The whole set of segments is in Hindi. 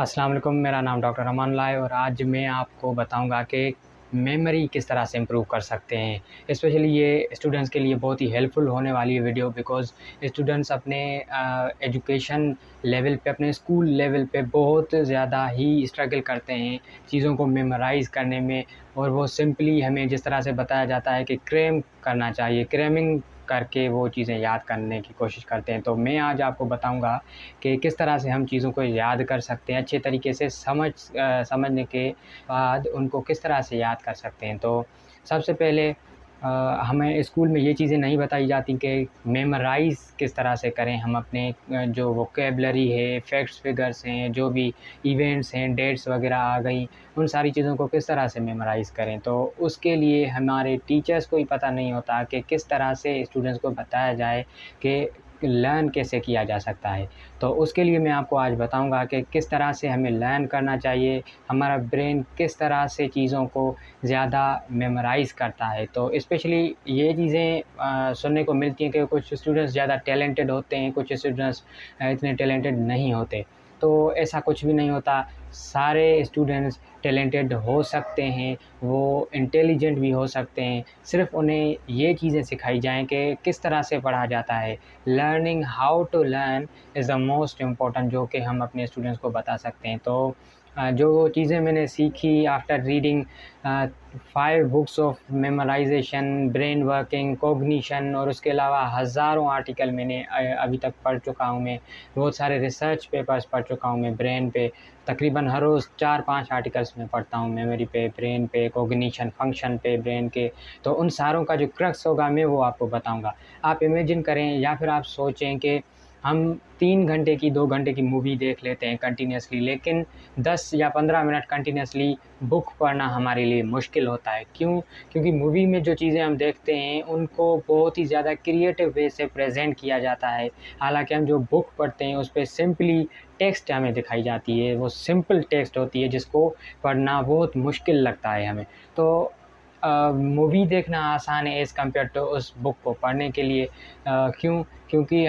अस्सलाम वालेकुम। मेरा नाम डॉक्टर अमान ला है और आज मैं आपको बताऊंगा कि मेमोरी किस तरह से इम्प्रूव कर सकते हैं। स्पेशली ये स्टूडेंट्स के लिए बहुत ही हेल्पफुल होने वाली है वीडियो, बिकॉज़ स्टूडेंट्स अपने एजुकेशन लेवल पे, अपने स्कूल लेवल पे बहुत ज़्यादा ही स्ट्रगल करते हैं चीज़ों को मेमोराइज़ करने में। और वो सिंपली हमें जिस तरह से बताया जाता है कि क्रैम करना चाहिए, क्रैमिंग करके वो चीज़ें याद करने की कोशिश करते हैं। तो मैं आज आपको बताऊंगा कि किस तरह से हम चीज़ों को याद कर सकते हैं, अच्छे तरीके से समझने के बाद उनको किस तरह से याद कर सकते हैं। तो सबसे पहले हमें स्कूल में ये चीज़ें नहीं बताई जाती कि मेमोराइज़ किस तरह से करें हम अपने जो वोकेबलरी है, फैक्ट्स फिगर्स हैं, जो भी इवेंट्स हैं, डेट्स वगैरह आ गई, उन सारी चीज़ों को किस तरह से मेमोराइज़ करें। तो उसके लिए हमारे टीचर्स को ही पता नहीं होता कि किस तरह से स्टूडेंट्स को बताया जाए कि लर्न कैसे किया जा सकता है। तो उसके लिए मैं आपको आज बताऊंगा कि किस तरह से हमें लर्न करना चाहिए, हमारा ब्रेन किस तरह से चीज़ों को ज़्यादा मेमोराइज़ करता है। तो स्पेशली ये चीज़ें सुनने को मिलती हैं कि कुछ स्टूडेंट्स ज़्यादा टैलेंटेड होते हैं, कुछ स्टूडेंट्स इतने टैलेंटेड नहीं होते। तो ऐसा कुछ भी नहीं होता, सारे स्टूडेंट्स टैलेंटेड हो सकते हैं, वो इंटेलिजेंट भी हो सकते हैं। सिर्फ़ उन्हें ये चीज़ें सिखाई जाएँ कि किस तरह से पढ़ा जाता है। Learning how to learn is the most important, जो कि हम अपने स्टूडेंट्स को बता सकते हैं। तो जो चीज़ें मैंने सीखी after reading 5 books of memorisation, brain working, cognition, और उसके अलावा हज़ारों आर्टिकल मैंने अभी तक पढ़ चुका हूँ मैं। बहुत सारे रिसर्च पेपर्स पढ़ चुका हूँ मैं ब्रेन पे। तकरीबन हर रोज़ 4-5 आर्टिकल्स मैं पढ़ता हूँ मेमोरी पे, ब्रेन पे, कॉग्निशन फंक्शन पे ब्रेन के। तो उन सारों का जो क्रक्स होगा मैं वो आपको बताऊँगा। आप इमेजिन करें या फिर आप सोचें कि हम 3 घंटे की, 2 घंटे की मूवी देख लेते हैं कंटिन्यूअसली, लेकिन 10 या 15 मिनट कंटिन्यूअसली बुक पढ़ना हमारे लिए मुश्किल होता है। क्यों? क्योंकि मूवी में जो चीज़ें हम देखते हैं उनको बहुत ही ज़्यादा क्रिएटिव वे से प्रेज़ेंट किया जाता है। हालाँकि हम जो बुक पढ़ते हैं उस पे सिंपली टेक्स्ट हमें दिखाई जाती है, वो सिंपल टेक्स्ट होती है जिसको पढ़ना बहुत मुश्किल लगता है हमें। तो मूवी देखना आसान है एज़ कम्पेयर टू उस बुक को पढ़ने के लिए। क्यों? क्योंकि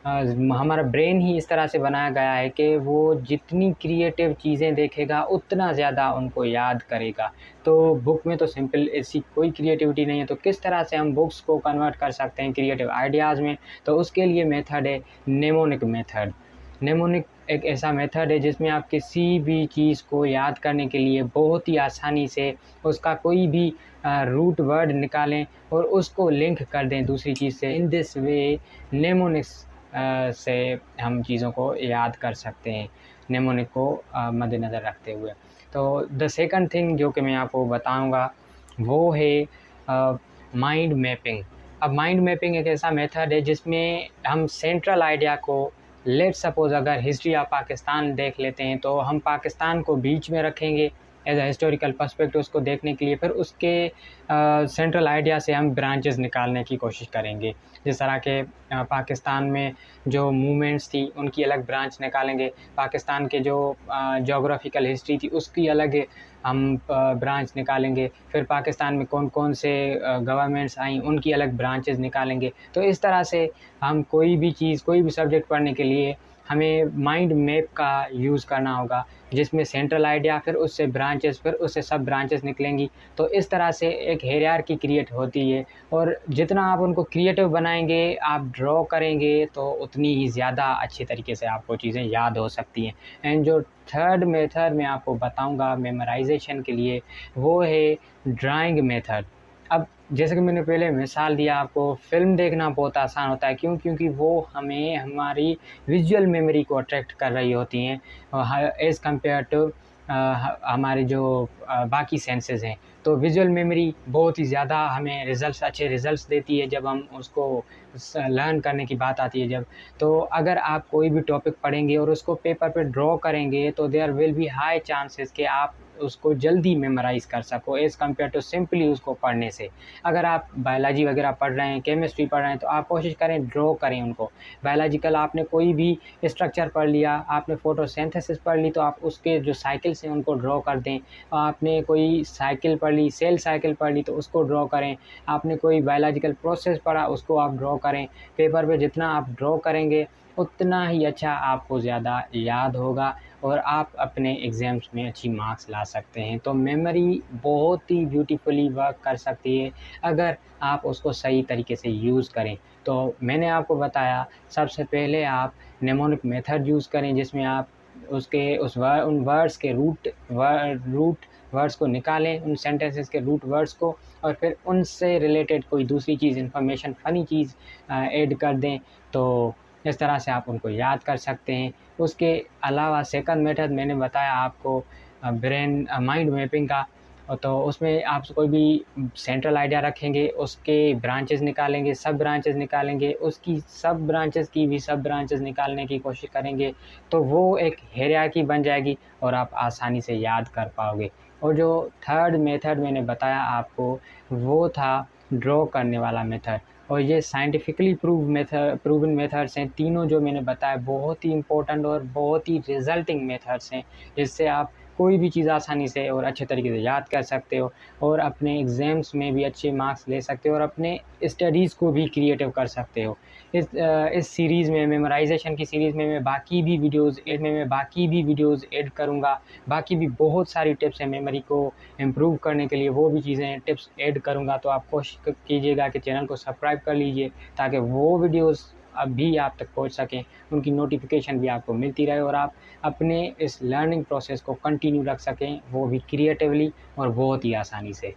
हमारा ब्रेन ही इस तरह से बनाया गया है कि वो जितनी क्रिएटिव चीज़ें देखेगा उतना ज़्यादा उनको याद करेगा। तो बुक में तो सिंपल ऐसी कोई क्रिएटिविटी नहीं है, तो किस तरह से हम बुक्स को कन्वर्ट कर सकते हैं क्रिएटिव आइडियाज़ में? तो उसके लिए मेथड है नेमोनिक मेथड। नेमोनिक एक ऐसा मेथड है जिसमें आप किसी भी चीज़ को याद करने के लिए बहुत ही आसानी से उसका कोई भी रूट वर्ड निकालें और उसको लिंक कर दें दूसरी चीज़ से। इन दिस वे नेमोनिक्स से हम चीज़ों को याद कर सकते हैं, नेमोनिक को मद्देनज़र रखते हुए। तो द सेकंड थिंग जो कि मैं आपको बताऊंगा वो है माइंड मैपिंग। अब माइंड मैपिंग एक ऐसा मेथड है जिसमें हम सेंट्रल आइडिया को, लेट्स सपोज़ अगर हिस्ट्री ऑफ पाकिस्तान देख लेते हैं तो हम पाकिस्तान को बीच में रखेंगे एज अ हिस्टोरिकल पर्सपेक्टिव उसको देखने के लिए। फिर उसके सेंट्रल आइडिया से हम ब्रांचेस निकालने की कोशिश करेंगे। जिस तरह के पाकिस्तान में जो मूवमेंट्स थी उनकी अलग ब्रांच निकालेंगे, पाकिस्तान के जो जोग्राफिकल हिस्ट्री थी उसकी अलग हम ब्रांच निकालेंगे, फिर पाकिस्तान में कौन कौन से गवर्नमेंट्स आई उनकी अलग ब्रांचेस निकालेंगे। तो इस तरह से हम कोई भी चीज़, कोई भी सब्जेक्ट पढ़ने के लिए हमें माइंड मैप का यूज़ करना होगा, जिसमें सेंट्रल आइडिया, फिर उससे ब्रांचेस, फिर उससे सब ब्रांचेस निकलेंगी। तो इस तरह से एक हायरार्की क्रिएट होती है, और जितना आप उनको क्रिएटिव बनाएंगे, आप ड्रॉ करेंगे, तो उतनी ही ज़्यादा अच्छे तरीके से आपको चीज़ें याद हो सकती हैं। एंड जो थर्ड मेथड मैं आपको बताऊंगा मेमोराइजेशन के लिए वो है ड्राइंग मेथड। अब जैसे कि मैंने पहले मिसाल दिया आपको, फ़िल्म देखना बहुत आसान होता है। क्यों? क्योंकि वो हमें हमारी विजुअल मेमोरी को अट्रैक्ट कर रही होती हैं एज़ कम्पेयर टू हमारे जो बाकी सेंसेस हैं। तो विजुअल मेमोरी बहुत ही ज़्यादा हमें अच्छे रिज़ल्ट्स देती है जब हम उसको लर्न करने की बात आती है जब। तो अगर आप कोई भी टॉपिक पढ़ेंगे और उसको पेपर पे ड्रॉ करेंगे तो there will be high chances कि आप उसको जल्दी मेमोराइज़ कर सको एज़ कम्पेयर टू सिंपली उसको पढ़ने से। अगर आप बायोलॉजी वगैरह पढ़ रहे हैं, केमिस्ट्री पढ़ रहे हैं, तो आप कोशिश करें ड्रॉ करें उनको। बायोलॉजिकल आपने कोई भी स्ट्रक्चर पढ़ लिया, आपने फोटोसिंथेसिस पढ़ ली, तो आप उसके जो साइकिल्स हैं उनको ड्रॉ कर दें। आपने कोई साइकिल पढ़ ली, सेल साइकिल पढ़ ली, तो उसको ड्रॉ करें। आपने कोई बायोलॉजिकल प्रोसेस पढ़ा, उसको आप ड्रॉ करें। पेपर पे जितना आप ड्रॉ करेंगे उतना ही अच्छा आपको ज़्यादा याद होगा और आप अपने एग्ज़ाम्स में अच्छी मार्क्स ला सकते हैं। तो मेमोरी बहुत ही ब्यूटीफुली वर्क कर सकती है अगर आप उसको सही तरीके से यूज़ करें। तो मैंने आपको बताया, सबसे पहले आप नेमोनिक मेथड यूज़ करें, जिसमें आप उसके उन वर्ड्स के रूट वर्ड्स को निकालें, उन सेंटेंसेस के रूट वर्ड्स को, और फिर उनसे रिलेटेड कोई दूसरी चीज़, इन्फॉर्मेशन, फ़नी चीज़ ऐड कर दें। तो इस तरह से आप उनको याद कर सकते हैं। उसके अलावा सेकंड मेथड मैंने बताया आपको ब्रेन माइंड मैपिंग का। तो उसमें आप कोई भी सेंट्रल आइडिया रखेंगे, उसके ब्रांचेज़ निकालेंगे, सब ब्रांचेज़ निकालेंगे, उसकी सब ब्रांचेज़ की भी सब ब्रांचेज़ निकालने की कोशिश करेंगे, तो वो एक हायरार्की बन जाएगी और आप आसानी से याद कर पाओगे। और जो थर्ड मेथड मैंने बताया आपको, वो था ड्रॉ करने वाला मेथड। और ये साइंटिफिकली प्रूवन मेथड्स हैं। तीनों जो मैंने बताया बहुत ही इम्पोर्टेंट और बहुत ही रिज़ल्टिंग मेथड्स हैं, जिससे आप कोई भी चीज़ आसानी से और अच्छे तरीके से याद कर सकते हो और अपने एग्ज़ाम्स में भी अच्छे मार्क्स ले सकते हो और अपने स्टडीज़ को भी क्रिएटिव कर सकते हो। इस सीरीज़ में, मेमोराइज़ेशन की सीरीज़ में, मैं बाकी भी वीडियोज़ ऐड करूँगा। बाकी भी बहुत सारी टिप्स हैं मेमोरी को इम्प्रूव करने के लिए, वो भी चीज़ें, टिप्स ऐड करूँगा। तो आप कोशिश कीजिएगा कि चैनल को सब्सक्राइब कर लीजिए, ताकि वो वीडियोज़ अभी आप तक पहुंच सकें, उनकी नोटिफिकेशन भी आपको मिलती रहे और आप अपने इस लर्निंग प्रोसेस को कंटिन्यू रख सकें, वो भी क्रिएटिवली और बहुत ही आसानी से।